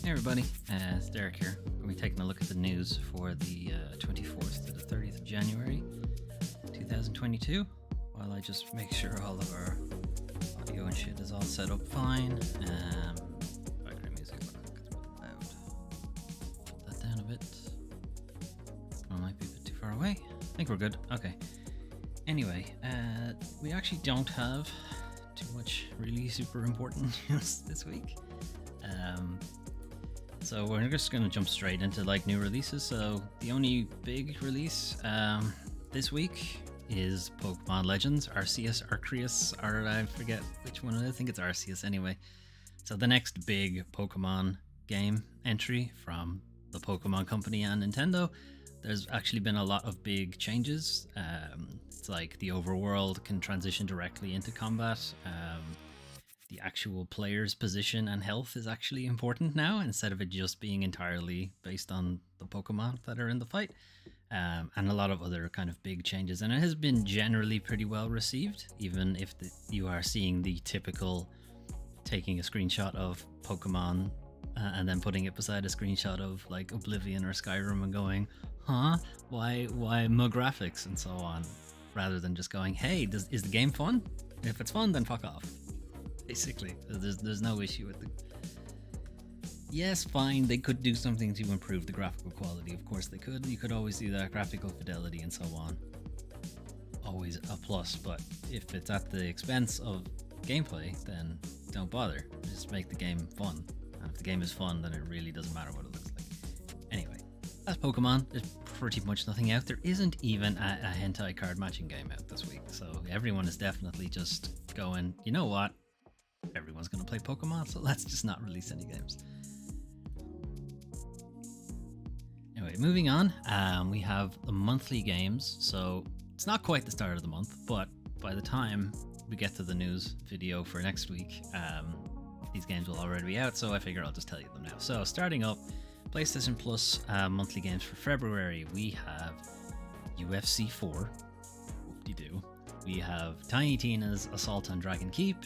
Hey everybody, it's Derek here. We'll be taking a look at the news for the 24th to the 30th of January 2022, while I just make sure all of our audio and shit is all set up fine. Background music looks loud. Put that down a bit. I might be a bit too far away. I think we're good. Okay. Anyway, we actually don't have too much really super important news this week. So we're just going to jump straight into like new releases. So the only big release this week is Pokemon Legends Arceus, or I forget which one. I think it's Arceus anyway. So the next big Pokemon game entry from the Pokemon Company and Nintendo. There's actually been a lot of big changes. It's like the overworld can transition directly into combat. The actual player's position and health is actually important now, instead of it just being entirely based on the Pokemon that are in the fight, and a lot of other kind of big changes. And it has been generally pretty well received, even if you are seeing the typical taking a screenshot of Pokemon and then putting it beside a screenshot of like Oblivion or Skyrim and going, huh, why more graphics and so on, rather than just going, hey, is the game fun? If it's fun, then fuck off. Basically, there's no issue with the... Yes, fine, they could do something to improve the graphical quality. Of course they could. You could always do that, graphical fidelity and so on. Always a plus, but if it's at the expense of gameplay, then don't bother. Just make the game fun. And if the game is fun, then it really doesn't matter what it looks like. Anyway, as Pokemon, there's pretty much nothing out. There isn't even a hentai card matching game out this week, so everyone is definitely just going, you know what? Everyone's going to play Pokemon, so let's just not release any games. Anyway, moving on, we have the monthly games. So it's not quite the start of the month, but by the time we get to the news video for next week, these games will already be out, so I figure I'll just tell you them now. So starting up, PlayStation Plus monthly games for February, we have UFC 4, whoop-de-doo. We have Tiny Tina's Assault on Dragon Keep,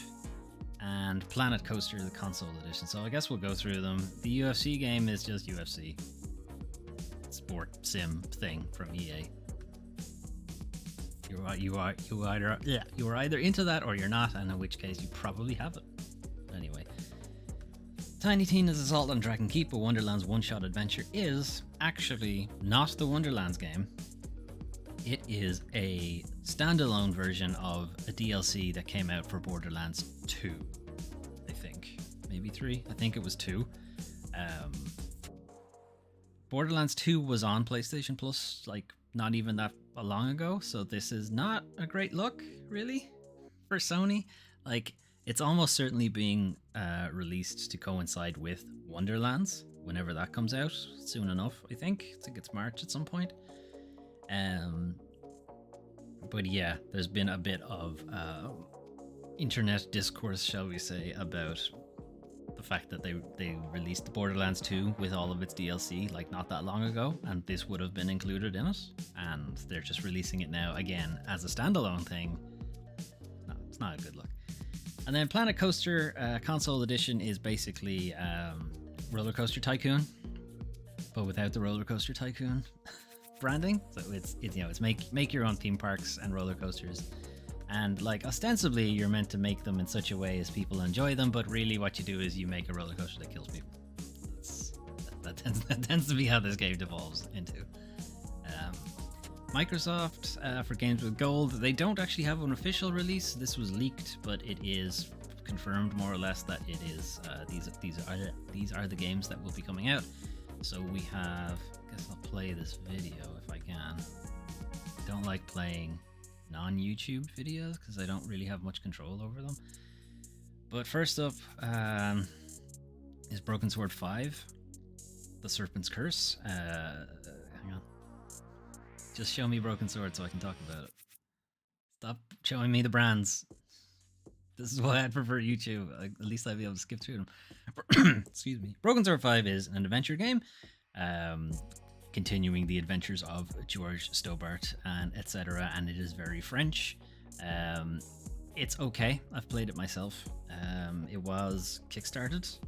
and Planet Coaster, the console edition. So I guess we'll go through them. The UFC game is just UFC. Sport sim thing from EA. You are either into that or you're not, and in which case you probably have it. Anyway, Tiny Tina's Assault on Dragon Keep, a Wonderlands one-shot adventure, is actually not the Wonderlands game. It is a standalone version of a DLC that came out for Borderlands 2, I think. Maybe 3? I think it was 2. Borderlands 2 was on PlayStation Plus, like, not even that long ago, so this is not a great look, really, for Sony. Like, it's almost certainly being released to coincide with Wonderlands, whenever that comes out, soon enough, I think. I think it's March at some point. But yeah, there's been a bit of internet discourse, shall we say, about the fact that they released Borderlands 2 with all of its DLC like not that long ago, and this would have been included in it, and they're just releasing it now again as a standalone thing. No, it's not a good look. And then Planet Coaster console edition is basically Roller Coaster Tycoon, but without the Roller Coaster Tycoon branding. So it's make your own theme parks and roller coasters, and like ostensibly you're meant to make them in such a way as people enjoy them, but really what you do is you make a roller coaster that kills people. That tends to be how this game devolves into. Microsoft for games with gold, they don't actually have an official release. This was leaked, but it is confirmed more or less that it is these are the games that will be coming out. So we have, I guess I'll play this video if I can. I don't like playing non-YouTube videos because I don't really have much control over them. But first up is Broken Sword 5, The Serpent's Curse. Hang on. Just show me Broken Sword so I can talk about it. Stop showing me the brands. This is why I'd prefer YouTube. At least I'd be able to skip through them. Excuse me. Broken Sword 5 is an adventure game, continuing the adventures of George Stobart and etc. And it is very French. It's okay. I've played it myself. It was kickstarted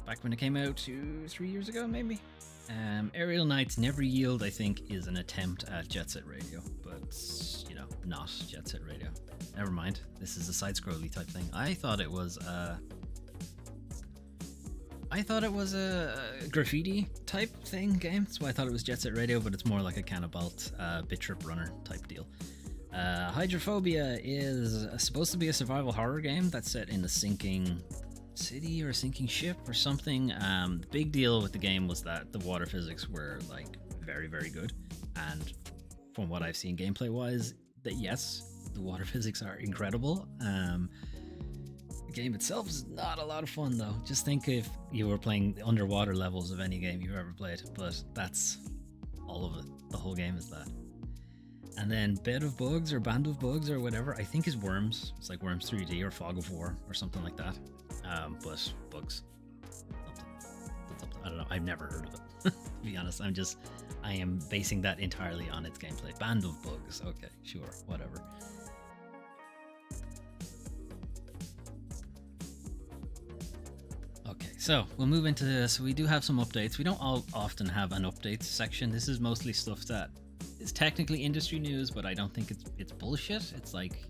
back when it came out 2-3 years ago, maybe. Aerial Knights Never Yield, I think, is an attempt at Jet Set Radio, but not Jet Set Radio. Never mind. This is a side-scrolly type thing. I thought it was a graffiti type thing game. That's why I thought it was Jet Set Radio, but it's more like a Cannibalt Bit Trip Runner type deal. Hydrophobia is supposed to be a survival horror game that's set in a sinking city or a sinking ship or something. The big deal with the game was that the water physics were like very, very good, and from what I've seen gameplay wise, that yes, the water physics are incredible. The game itself is not a lot of fun though. Just think if you were playing the underwater levels of any game you've ever played, but that's all of it. The whole game is that. And then Bed of Bugs or Band of Bugs or whatever, I think is Worms. It's like Worms 3D or Fog of War or something like that. But bugs. I don't know. I've never heard of it. To be honest, I am basing that entirely on its gameplay. Band of Bugs. Okay, sure, whatever. Okay, so we'll move into this. We do have some updates. We don't often have an updates section. This is mostly stuff that is technically industry news, but I don't think it's bullshit. It's like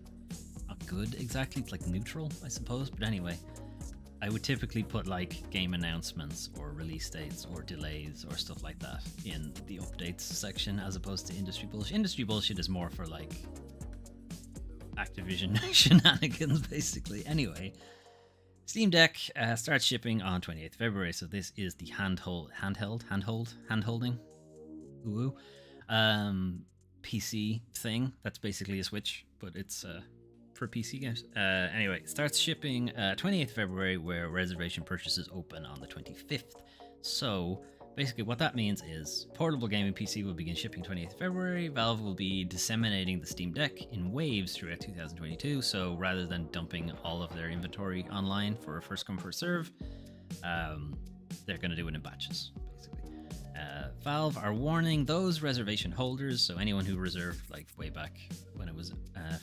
not good exactly. It's like neutral, I suppose. But anyway, I would typically put like game announcements or release dates or delays or stuff like that in the updates section as opposed to industry bullshit. Industry bullshit is more for like Activision shenanigans, basically. Anyway, Steam Deck starts shipping on 28th February, so this is the handholding ooh, PC thing. That's basically a Switch, but it's for PC games. Anyway, it starts shipping 28th February, where reservation purchases open on the 25th. So basically what that means is portable gaming PC will begin shipping 28th February. Valve will be disseminating the Steam Deck in waves throughout 2022. So rather than dumping all of their inventory online for a first come first serve, they're going to do it in batches. Valve are warning those reservation holders, so anyone who reserved like way back when it was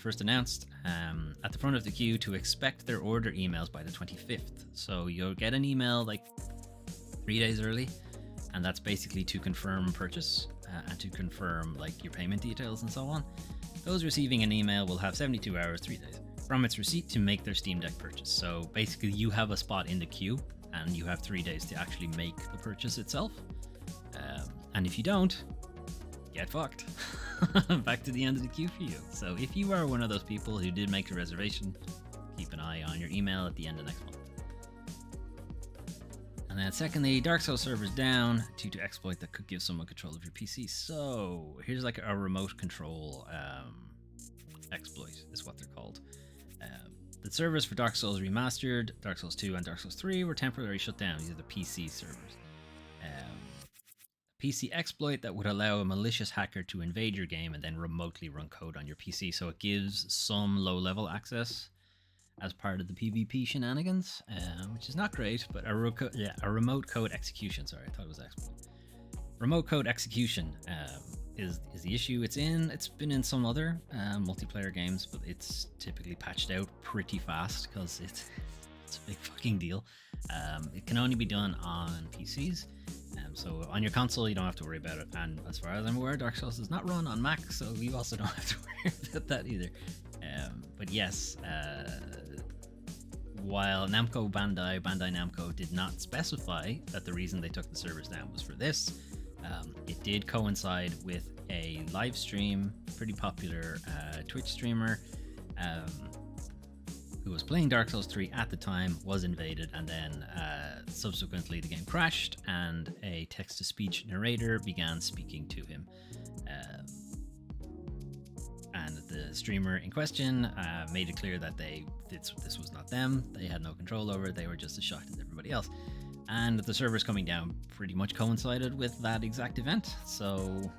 first announced, at the front of the queue, to expect their order emails by the 25th. So you'll get an email like 3 days early, and that's basically to confirm purchase and to confirm like your payment details and so on. Those receiving an email will have 72 hours, 3 days, from its receipt to make their Steam Deck purchase. So basically you have a spot in the queue and you have 3 days to actually make the purchase itself. And if you don't, get fucked. Back to the end of the queue for you. So if you are one of those people who did make a reservation, keep an eye on your email at the end of next month. And then secondly, Dark Souls servers down due to exploit that could give someone control of your PC. So here's like a remote control exploit is what they're called. The servers for Dark Souls Remastered, Dark Souls 2 and Dark Souls 3 were temporarily shut down. These are the PC servers. PC exploit that would allow a malicious hacker to invade your game and then remotely run code on your PC. So it gives some low-level access as part of the PvP shenanigans, which is not great, but a remote code execution. Sorry, I thought it was exploit. Remote code execution is the issue. It's been in some other multiplayer games, but it's typically patched out pretty fast because it's a big fucking deal. It can only be done on PCs. So on your console, you don't have to worry about it. And as far as I'm aware, Dark Souls does not run on Mac, so you also don't have to worry about that either. But yes, while Bandai Namco did not specify that the reason they took the servers down was for this, it did coincide with a live stream, pretty popular Twitch streamer, who was playing Dark Souls 3 at the time, was invaded, and then subsequently the game crashed and a text-to-speech narrator began speaking to him. And the streamer in question made it clear that this was not them. They had no control over it. They were just as shocked as everybody else. And the servers coming down pretty much coincided with that exact event. So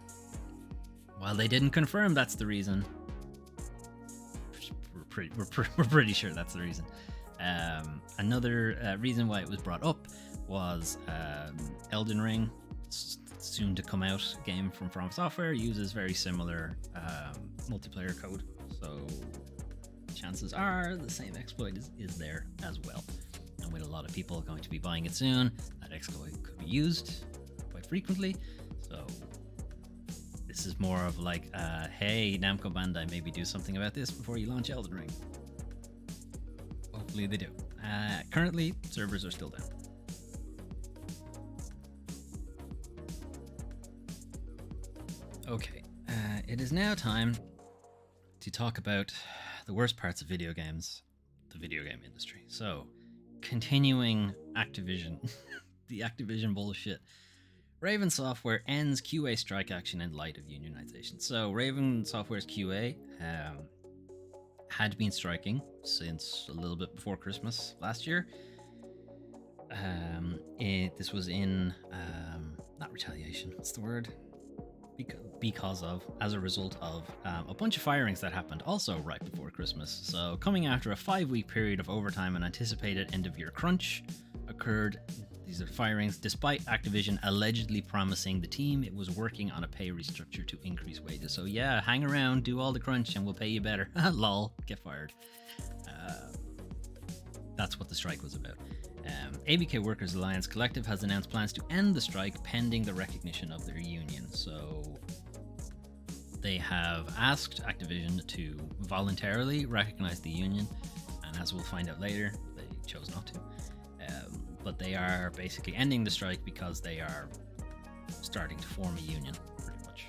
while they didn't confirm that's the reason, we're pretty sure that's the reason. Another reason why it was brought up was Elden Ring, soon to come out game from Software, uses very similar multiplayer code, so chances are the same exploit is there as well. And with a lot of people going to be buying it soon, that exploit could be used quite frequently. So this is more of like, hey, Namco Bandai, maybe do something about this before you launch Elden Ring. Hopefully they do. Currently, servers are still down. Okay, it is now time to talk about the worst parts of video games, the video game industry. So, continuing Activision, the Activision bullshit. Raven Software ends QA strike action in light of unionization. So, Raven Software's QA had been striking since a little bit before Christmas last year. This was in, not retaliation, what's the word? As a result of a bunch of firings that happened also right before Christmas. So coming after a 5-week period of overtime and anticipated end-of-year crunch occurred. These are firings despite Activision allegedly promising the team it was working on a pay restructure to increase wages. So yeah, hang around, do all the crunch and we'll pay you better. Lol, get fired. That's what the strike was about. ABK Workers Alliance Collective has announced plans to end the strike pending the recognition of their union. So they have asked Activision to voluntarily recognize the union, and as we'll find out later, they chose not to. But they are basically ending the strike because they are starting to form a union, pretty much.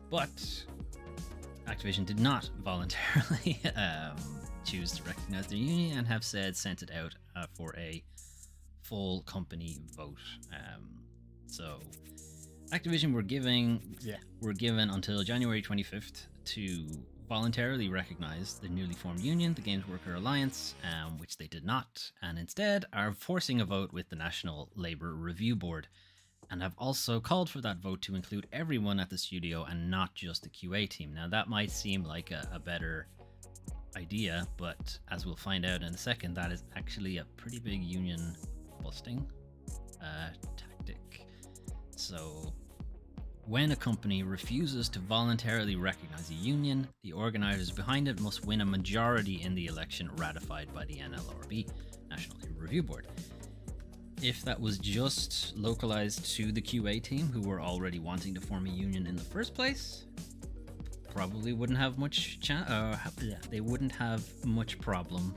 But Activision did not voluntarily choose to recognize their union and have sent it out for a full company vote. So Activision were given until January 25th to voluntarily recognize the newly formed union, the Games Worker Alliance, which they did not, and instead are forcing a vote with the National Labour Review Board, and have also called for that vote to include everyone at the studio and not just the QA team. Now that might seem like a better idea, but as we'll find out in a second, that is actually a pretty big union busting tactic. So when a company refuses to voluntarily recognize a union, the organizers behind it must win a majority in the election ratified by the NLRB, National Labor Review Board. If that was just localized to the QA team, who were already wanting to form a union in the first place, probably wouldn't have much they wouldn't have much problem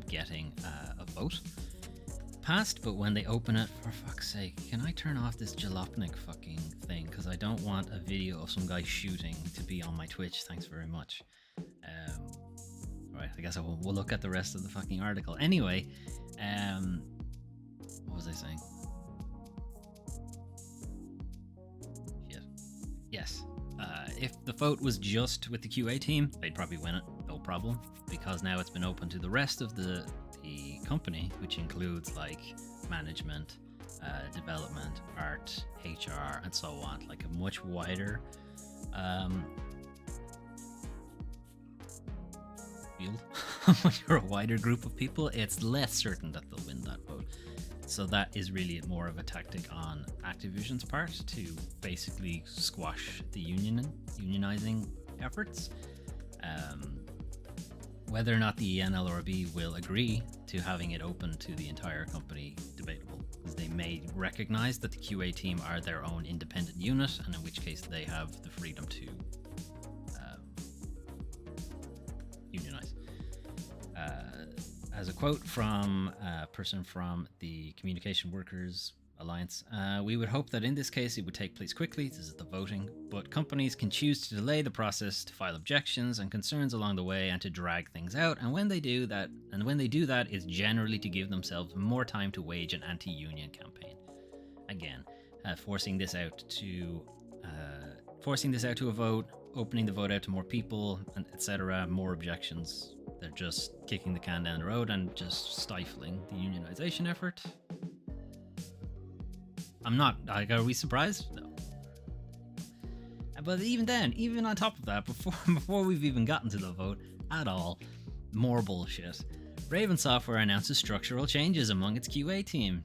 getting a vote passed. But when they open it, for fuck's sake, can I turn off this jalopnik fucking thing, because I don't want a video of some guy shooting to be on my Twitch. Thanks very much. Right, I guess we'll look at the rest of the fucking article anyway. What was I saying? Yes. If the vote was just with the QA team, they'd probably win it, no problem, because now it's been open to the rest of the company, which includes like management, development, art, HR, and so on, like a much wider field, or a wider group of people. It's less certain that they'll win that vote. So that is really more of a tactic on Activision's part to basically squash the unionizing efforts. Whether or not the NLRB will agree to having it open to the entire company, debatable, because they may recognize that the QA team are their own independent unit, and in which case they have the freedom to unionize. As a quote from a person from the Communication Workers Alliance, we would hope that in this case it would take place quickly. This is the voting, but companies can choose to delay the process, to file objections and concerns along the way, and to drag things out. And when they do that, it's generally to give themselves more time to wage an anti-union campaign. Again, forcing this out to a vote, opening the vote out to more people, and etc. More objections. They're just kicking the can down the road and just stifling the unionization effort. I'm not, like, are we surprised? No. But even then, even on top of that, before we've even gotten to the vote at all, more bullshit. Raven Software announces structural changes among its QA team.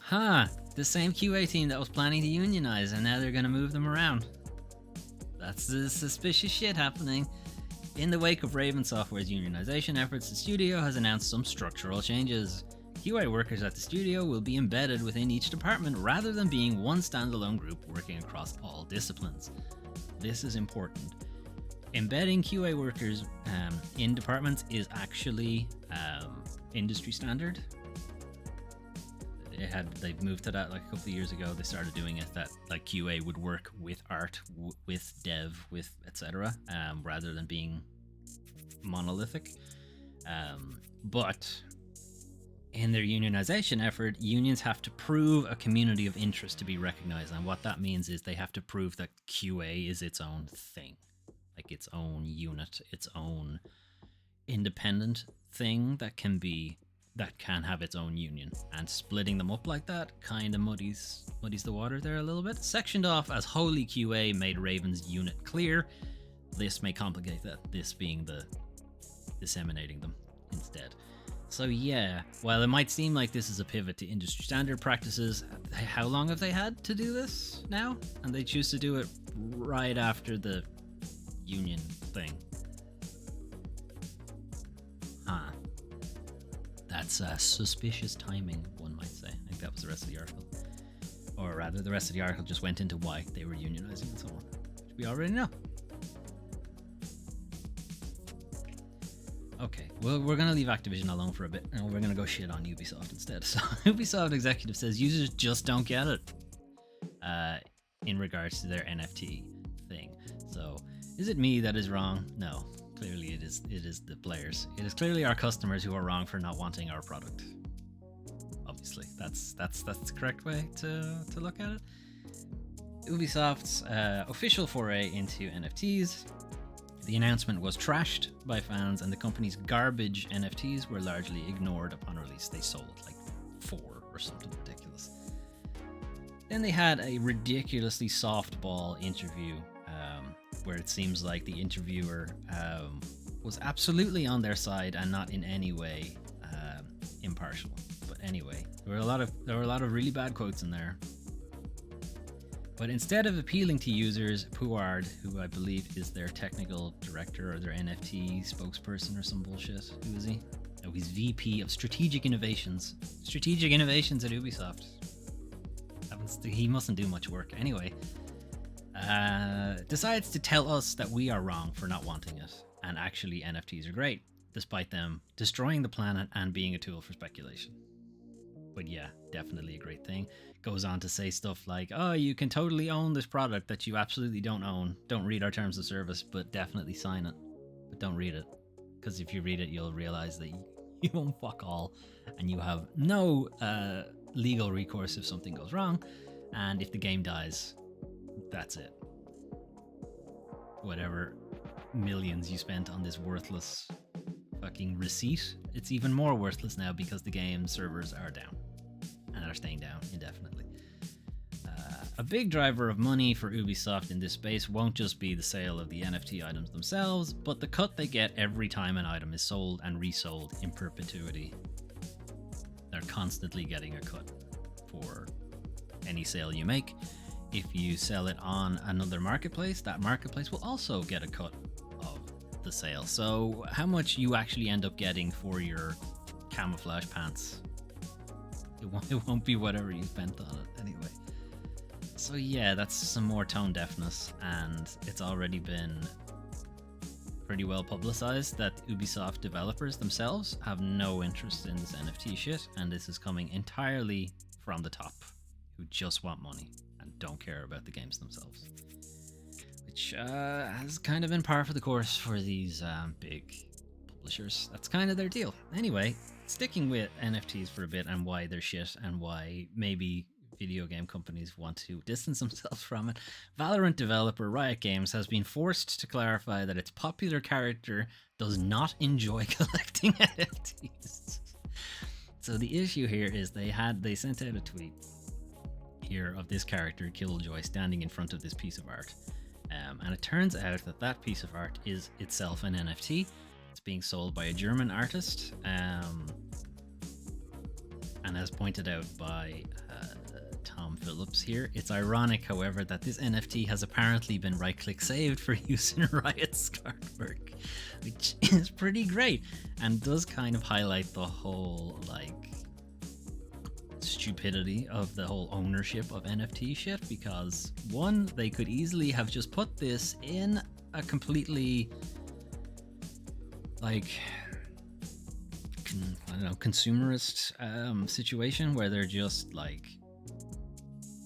The same QA team that was planning to unionize, and now they're going to move them around. That's the suspicious shit happening. In the wake of Raven Software's unionization efforts, the studio has announced some structural changes. QA workers at the studio will be embedded within each department rather than being one standalone group working across all disciplines. This is important. Embedding QA workers in departments is actually industry standard. They've moved to that like a couple of years ago. They started doing it that like QA would work with art, with dev, with etc. Rather than being monolithic. But in their unionization effort, unions have to prove a community of interest to be recognized, and what that means is they have to prove that QA is its own thing, like its own unit, its own independent thing that can have its own union. And splitting them up like that kind of muddies the water there a little bit. Sectioned off as wholly QA made Raven's unit clear. This may complicate that, this being the disseminating them instead. So yeah, while it might seem like this is a pivot to industry standard practices, how long have they had to do this now? And they choose to do it right after the union thing. That's suspicious timing, one might say. I think that was the rest of the article. Or rather, the rest of the article just went into why they were unionizing and so on, which we already know. Okay, well, we're going to leave Activision alone for a bit, and we're going to go shit on Ubisoft instead. So, Ubisoft executive says users just don't get it in regards to their NFT thing. So, is it me that is wrong? No. Clearly it is the players. It is clearly our customers who are wrong for not wanting our product. Obviously, that's the correct way to look at it. Ubisoft's official foray into NFTs. The announcement was trashed by fans, and the company's garbage NFTs were largely ignored upon release. They sold like 4 or something ridiculous. Then they had a ridiculously softball interview where it seems like the interviewer was absolutely on their side and not in any way impartial. But anyway, there were a lot of really bad quotes in there. But instead of appealing to users, Puard, who I believe is their technical director or their NFT spokesperson or some bullshit, who is he? Oh, he's VP of Strategic Innovations. Strategic Innovations at Ubisoft. He mustn't do much work. Anyway, decides to tell us that we are wrong for not wanting it, and actually NFTs are great, despite them destroying the planet and being a tool for speculation. But yeah, definitely a great thing. Goes on to say stuff like, oh, you can totally own this product that you absolutely don't own. Don't read our terms of service, but definitely sign it. But don't read it, because if you read it, you'll realize that you own fuck all, and you have no legal recourse if something goes wrong, and if the game dies, that's it. Whatever millions you spent on this worthless fucking receipt, it's even more worthless now because the game servers are down and are staying down indefinitely. A big driver of money for Ubisoft in this space won't just be the sale of the NFT items themselves, but the cut they get every time an item is sold and resold in perpetuity. They're constantly getting a cut for any sale you make. If you sell it on another marketplace, that marketplace will also get a cut of the sale. So how much you actually end up getting for your camouflage pants, it won't be whatever you spent on it anyway. So yeah, that's some more tone deafness, and it's already been pretty well publicized that Ubisoft developers themselves have no interest in this NFT shit, and this is coming entirely from the top, who just want money and don't care about the games themselves, which has kind of been par for the course for these big publishers. That's kind of their deal. Anyway, sticking with NFTs for a bit and why they're shit and why maybe video game companies want to distance themselves from it. Valorant developer Riot Games has been forced to clarify that its popular character does not enjoy collecting NFTs. So the issue here is they sent out a tweet here of this character Killjoy standing in front of this piece of art, and it turns out that piece of art is itself an NFT. It's being sold by a German artist, and as pointed out by Tom Phillips here, it's ironic, however, that this NFT has apparently been right-click saved for use in Riot's artwork, which is pretty great and does kind of highlight the whole like stupidity of the whole ownership of NFT shit, because one, they could easily have just put this in a completely like consumerist situation where they're just like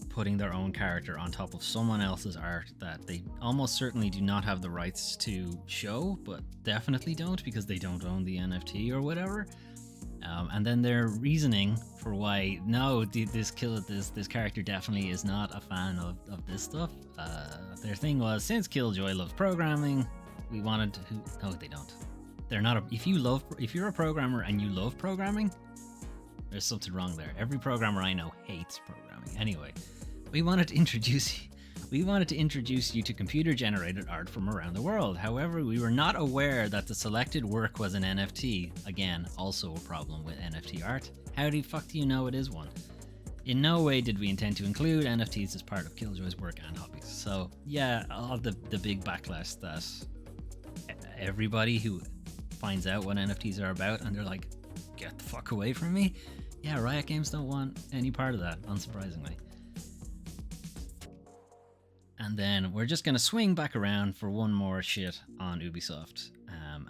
putting their own character on top of someone else's art that they almost certainly do not have the rights to show, but definitely don't because they don't own the NFT or whatever. And then their reasoning for why no, this character definitely is not a fan of this stuff. Their thing was, since Killjoy loves programming, we wanted to. No, they don't. They're not. If you're a programmer and you love programming, there's something wrong there. Every programmer I know hates programming. Anyway, we wanted to introduce you to computer-generated art from around the world. However, we were not aware that the selected work was an NFT. Again, also a problem with NFT art. How the fuck do you know it is one? In no way did we intend to include NFTs as part of Killjoy's work and hobbies. So yeah, all the big backlash that everybody who finds out what NFTs are about and they're like, get the fuck away from me. Yeah, Riot Games don't want any part of that, unsurprisingly. And then we're just going to swing back around for one more shit on Ubisoft,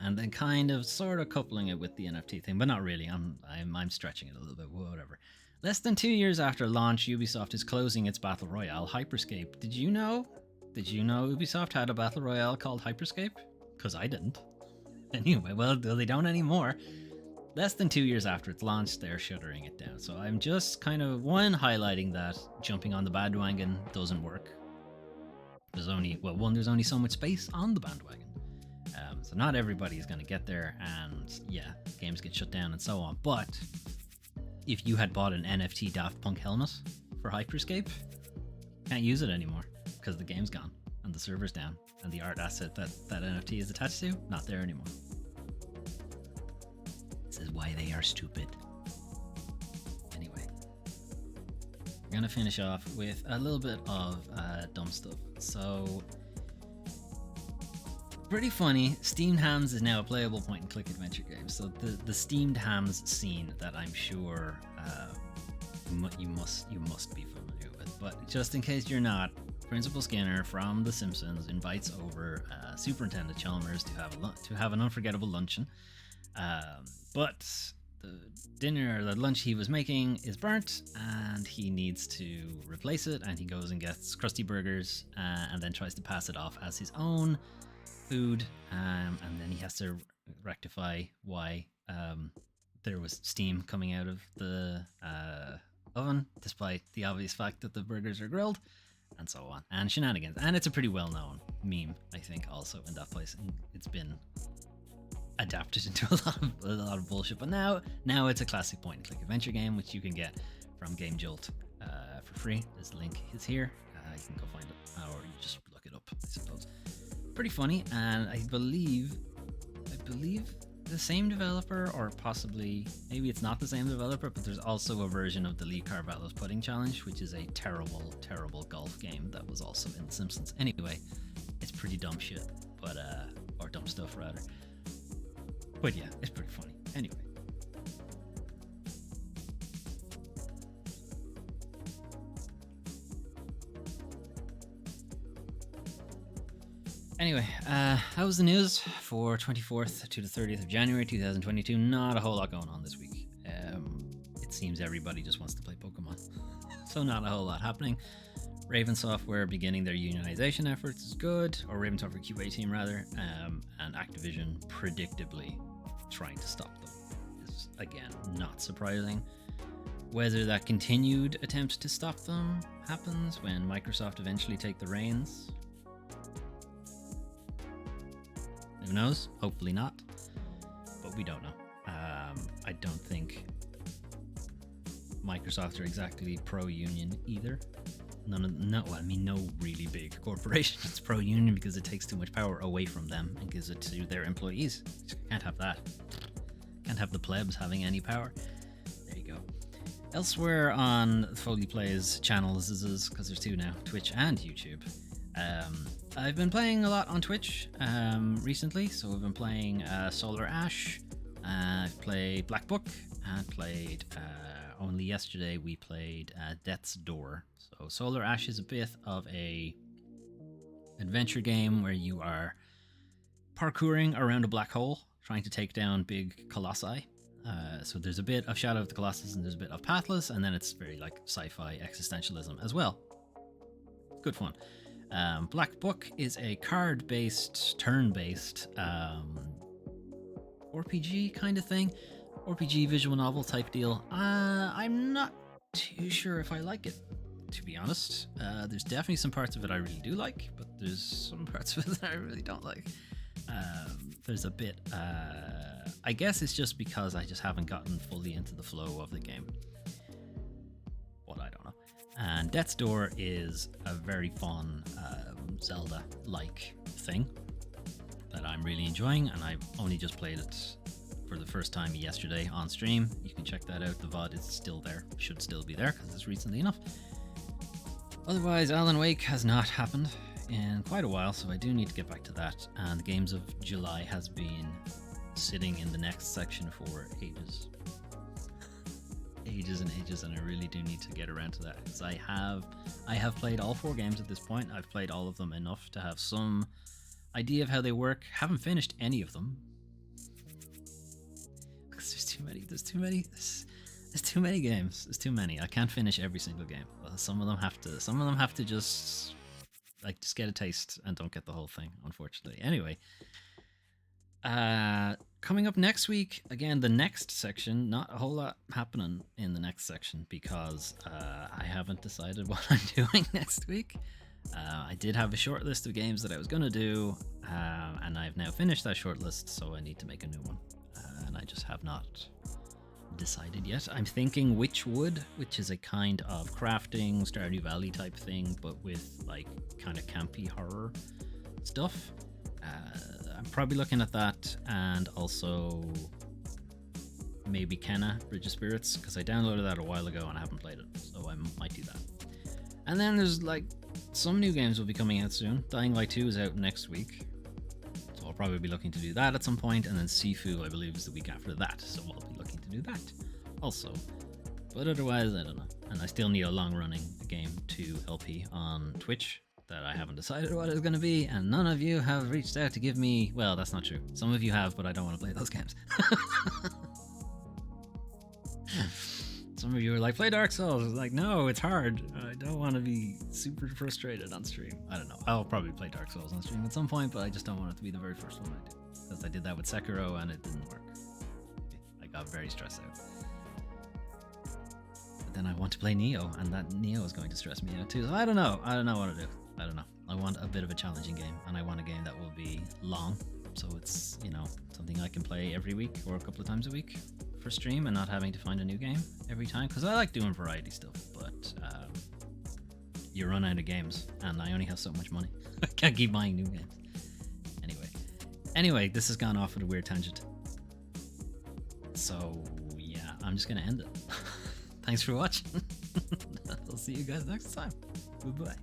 and then kind of sort of coupling it with the NFT thing, but not really. I'm stretching it a little bit, whatever. Less than 2 years after launch, Ubisoft is closing its Battle Royale, Hyperscape. Did you know Ubisoft had a Battle Royale called Hyperscape? Because I didn't. Anyway, well, they don't anymore. Less than 2 years after its launch, they're shuttering it down. So I'm just kind of, highlighting that jumping on the bandwagon doesn't work. There's only so much space on the bandwagon. So not everybody is going to get there, and yeah, games get shut down and so on. But if you had bought an NFT Daft Punk helmet for Hyperscape, can't use it anymore because the game's gone and the server's down and the art asset that NFT is attached to, not there anymore. This is why they are stupid. Anyway, we're going to finish off with a little bit of dumb stuff. So, pretty funny, Steamed Hams is now a playable point-and-click adventure game. So the Steamed Hams scene that I'm sure you must be familiar with, but just in case you're not, Principal Skinner from The Simpsons invites over Superintendent Chalmers to have an unforgettable luncheon, but the lunch he was making is burnt and he needs to replace it, and he goes and gets Krusty Burgers and then tries to pass it off as his own food, and then he has to rectify why there was steam coming out of the oven despite the obvious fact that the burgers are grilled, and so on, and shenanigans. And it's a pretty well-known meme, I think, also in that place, and it's been adapted into a lot of bullshit, but now it's a classic point-and-click adventure game, which you can get from Game Jolt for free. This link is here. You can go find it, or you just look it up, I suppose. Pretty funny, and I believe the same developer, or possibly maybe it's not the same developer, but there's also a version of the Lee Carvalho's Pudding Challenge, which is a terrible golf game that was also in The Simpsons. Anyway, it's pretty dumb shit, but or dumb stuff rather. But yeah, it's pretty funny. Anyway, that was the news for 24th to the 30th of January 2022. Not a whole lot going on this week. It seems everybody just wants to play Pokemon. So not a whole lot happening. Raven Software beginning their unionization efforts is good, or Raven Software QA team rather, and Activision predictably trying to stop them is, again, not surprising. Whether that continued attempt to stop them happens when Microsoft eventually take the reins, who knows? Hopefully not, but we don't know. I don't think Microsoft are exactly pro-union either. No really big corporation is pro-union because it takes too much power away from them and gives it to their employees. Can't have that. Can't have the plebs having any power. There you go. Elsewhere on Foley Plays channels, because there's two now, Twitch and YouTube. I've been playing a lot on Twitch recently, so I've been playing Solar Ash, I've played Black Book, and played, only yesterday we played Death's Door. So Solar Ash is a bit of a adventure game where you are parkouring around a black hole, trying to take down big colossi. So there's a bit of Shadow of the Colossus and there's a bit of Pathless, and then it's very like sci-fi existentialism as well. Good fun. Black Book is a card-based, turn-based RPG kind of thing. RPG visual novel type deal. I'm not too sure if I like it, to be honest. There's definitely some parts of it I really do like, but there's some parts of it that I really don't like. There's a bit, I guess it's just because I just haven't gotten fully into the flow of the game. What, I don't know. And Death's Door is a very fun Zelda-like thing that I'm really enjoying, and I've only just played it for the first time yesterday on stream. You can check that out. The VOD is still there. Should still be there because it's recently enough. Otherwise, Alan Wake has not happened in quite a while, so I do need to get back to that. And the Games of July has been sitting in the next section for ages. Ages and ages, and I really do need to get around to that, because I have played all 4 games at this point. I've played all of them enough to have some idea of how they work. Haven't finished any of them because there's too many games. There's too many. I can't finish every single game. Some of them have to just get a taste and don't get the whole thing, unfortunately. Anyway, coming up next week, again, the next section, not a whole lot happening in the next section because I haven't decided what I'm doing next week. I did have a short list of games that I was going to do, and I've now finished that short list, so I need to make a new one. And I just have not decided yet. I'm thinking Witchwood, which is a kind of crafting, Stardew Valley type thing, but with like kind of campy horror stuff. I'm probably looking at that, and also maybe Kenna, Bridge of Spirits, because I downloaded that a while ago and I haven't played it, so I might do that. And then there's like some new games will be coming out soon. Dying Light 2 is out next week, so I'll probably be looking to do that at some point, and then Sifu, I believe, is the week after that, so I'll be looking to do that also. But otherwise, I don't know. And I still need a long-running game to LP on Twitch that I haven't decided what it's going to be, and none of you have reached out to give me... Well, that's not true. Some of you have, but I don't want to play those games. Some of you are like, play Dark Souls. It's like, no, it's hard. I don't want to be super frustrated on stream. I don't know. I'll probably play Dark Souls on stream at some point, but I just don't want it to be the very first one I do. Because I did that with Sekiro and it didn't work. I got very stressed out. But then I want to play Nioh, and that Nioh is going to stress me out too. So I don't know. I don't know what to do. I don't know. I want a bit of a challenging game, and I want a game that will be long. So it's, you know, something I can play every week or a couple of times a week for stream and not having to find a new game every time, because I like doing variety stuff, but you run out of games and I only have so much money. I can't keep buying new games. Anyway, this has gone off at a weird tangent, so yeah, I'm just gonna end it. Thanks for watching. I'll see you guys next time. Goodbye.